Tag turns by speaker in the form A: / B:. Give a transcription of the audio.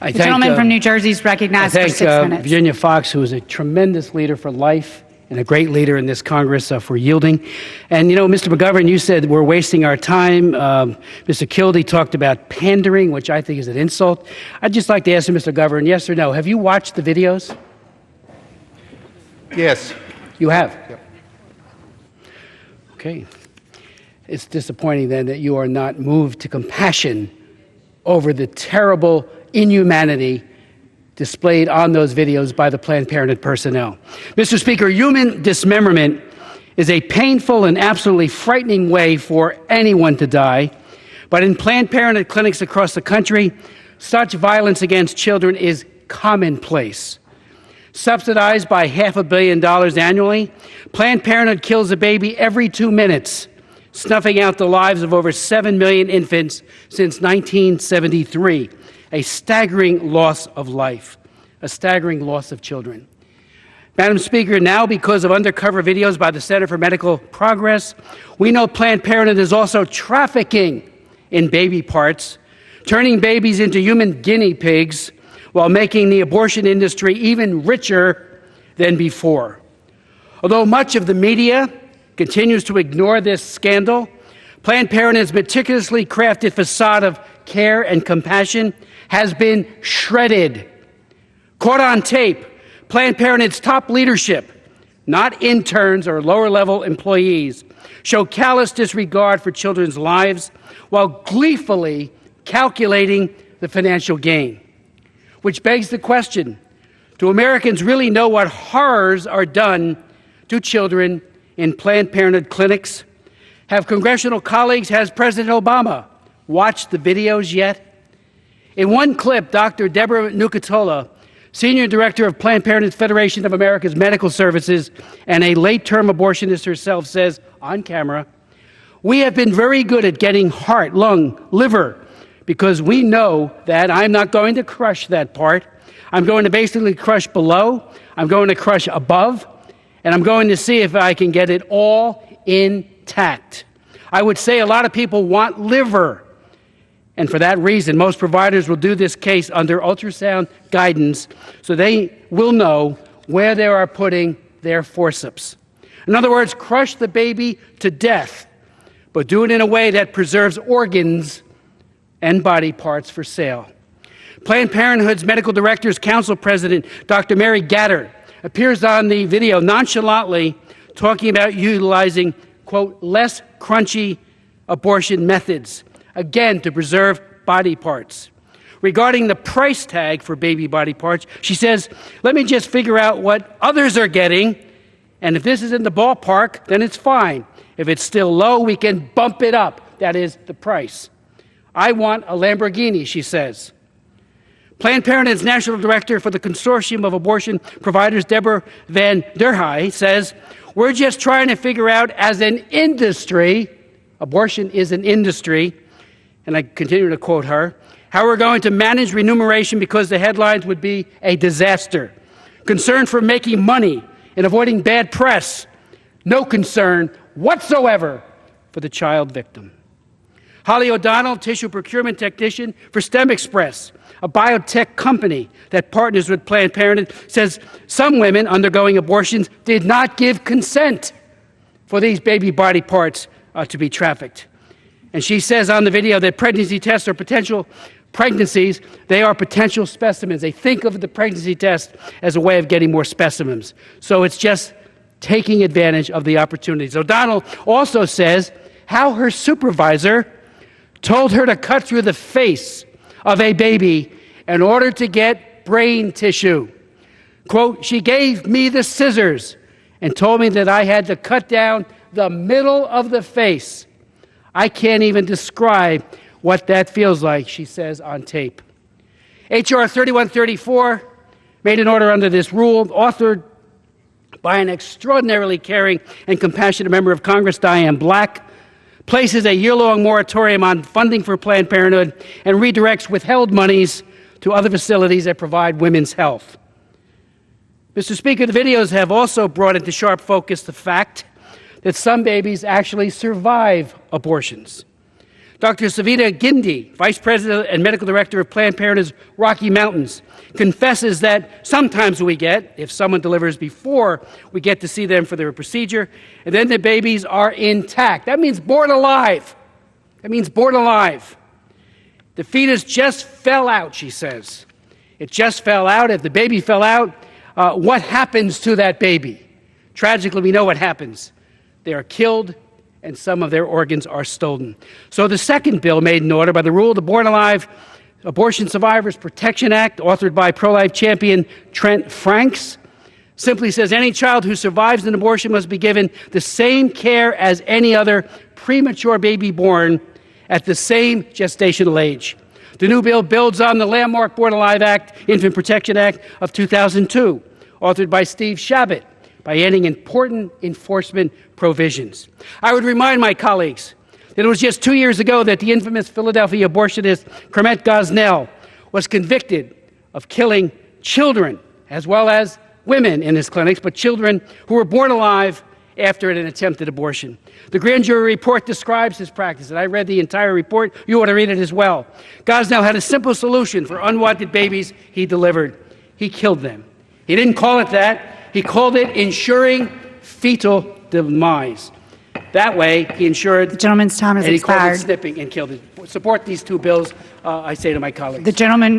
A: The gentleman from New Jersey is recognized for 6 minutes.
B: Virginia Fox, who is a tremendous leader for life and a great leader in this Congress for yielding. And, you know, Mr. McGovern, you said we're wasting our time. Mr. Kildee talked about pandering, which I think is an insult. I'd just like to ask you, Mr. McGovern, yes or no, have you watched the videos?
C: Yes.
B: You have?
C: Yep.
B: Okay. It's disappointing then that you are not moved to compassion over the terrible inhumanity displayed on those videos by the Planned Parenthood personnel. Mr. Speaker, human dismemberment is a painful and absolutely frightening way for anyone to die. But in Planned Parenthood clinics across the country, such violence against children is commonplace. Subsidized by $500 million annually, Planned Parenthood kills a baby every 2 minutes, snuffing out the lives of over 7 million infants since 1973. A staggering loss of life, a staggering loss of children. Madam Speaker, now because of undercover videos by the Center for Medical Progress, we know Planned Parenthood is also trafficking in baby parts, turning babies into human guinea pigs while making the abortion industry even richer than before. Although much of the media continues to ignore this scandal, Planned Parenthood's meticulously crafted facade of care and compassion has been shredded. Caught on tape, Planned Parenthood's top leadership, not interns or lower-level employees, show callous disregard for children's lives while gleefully calculating the financial gain. Which begs the question, do Americans really know what horrors are done to children in Planned Parenthood clinics? Have congressional colleagues, has President Obama watched the videos yet? In one clip, Dr. Deborah Nucatola, Senior Director of Planned Parenthood Federation of America's Medical Services and a late-term abortionist herself, says on camera, "We have been very good at getting heart, lung, liver, because we know that I'm not going to crush that part. I'm going to basically crush below, I'm going to crush above, and I'm going to see if I can get it all intact." I would say a lot of people want liver. And for that reason, most providers will do this case under ultrasound guidance so they will know where they are putting their forceps. In other words, crush the baby to death, but do it in a way that preserves organs and body parts for sale. Planned Parenthood's Medical Directors Council President, Dr. Mary Gatter, appears on the video nonchalantly talking about utilizing, quote, less crunchy abortion methods, again, to preserve body parts. Regarding the price tag for baby body parts, she says, let me just figure out what others are getting, and if this is in the ballpark, then it's fine. If it's still low, we can bump it up. That is the price. I want a Lamborghini, she says. Planned Parenthood's National Director for the Consortium of Abortion Providers, Deborah Van der Heij, says, we're just trying to figure out as an industry, abortion is an industry, and I continue to quote her, how we're going to manage remuneration because the headlines would be a disaster. Concern for making money and avoiding bad press. No concern whatsoever for the child victim. Holly O'Donnell, tissue procurement technician for STEM Express, a biotech company that partners with Planned Parenthood, says some women undergoing abortions did not give consent for these baby body parts to be trafficked. And she says on the video that pregnancy tests are potential pregnancies, they are potential specimens. They think of the pregnancy test as a way of getting more specimens. So it's just taking advantage of the opportunities. O'Donnell also says how her supervisor told her to cut through the face of a baby in order to get brain tissue. Quote, she gave me the scissors and told me that I had to cut down the middle of the face. I can't even describe what that feels like, she says on tape. H.R. 3134 made an order under this rule, authored by an extraordinarily caring and compassionate member of Congress, Diane Black, places a year-long moratorium on funding for Planned Parenthood and redirects withheld monies to other facilities that provide women's health. Mr. Speaker, the videos have also brought into sharp focus the fact that some babies actually survive abortions. Dr. Savita Gindi, Vice President and Medical Director of Planned Parenthood's Rocky Mountains, confesses that sometimes if someone delivers before, we get to see them for their procedure, and then the babies are intact. That means born alive. That means born alive. The fetus just fell out, she says. It just fell out. If the baby fell out, what happens to that baby? Tragically, we know what happens. They are killed, and some of their organs are stolen. So the second bill made in order by the rule of the Born Alive Abortion Survivors Protection Act, authored by pro-life champion Trent Franks, simply says any child who survives an abortion must be given the same care as any other premature baby born at the same gestational age. The new bill builds on the landmark Born Alive Act, Infant Protection Act of 2002, authored by Steve Chabot, by adding important enforcement provisions. I would remind my colleagues that it was just 2 years ago that the infamous Philadelphia abortionist Kermit Gosnell was convicted of killing children, as well as women in his clinics, but children who were born alive after an attempted abortion. The grand jury report describes his practice, and I read the entire report. You ought to read it as well. Gosnell had a simple solution for unwanted babies he delivered. He killed them. He didn't call it that. He called it ensuring fetal demise. That way, he ensured...
A: The gentleman's time has expired.
B: And he called it snipping and killed it. Support these two bills, I say to my colleagues.
A: The gentleman...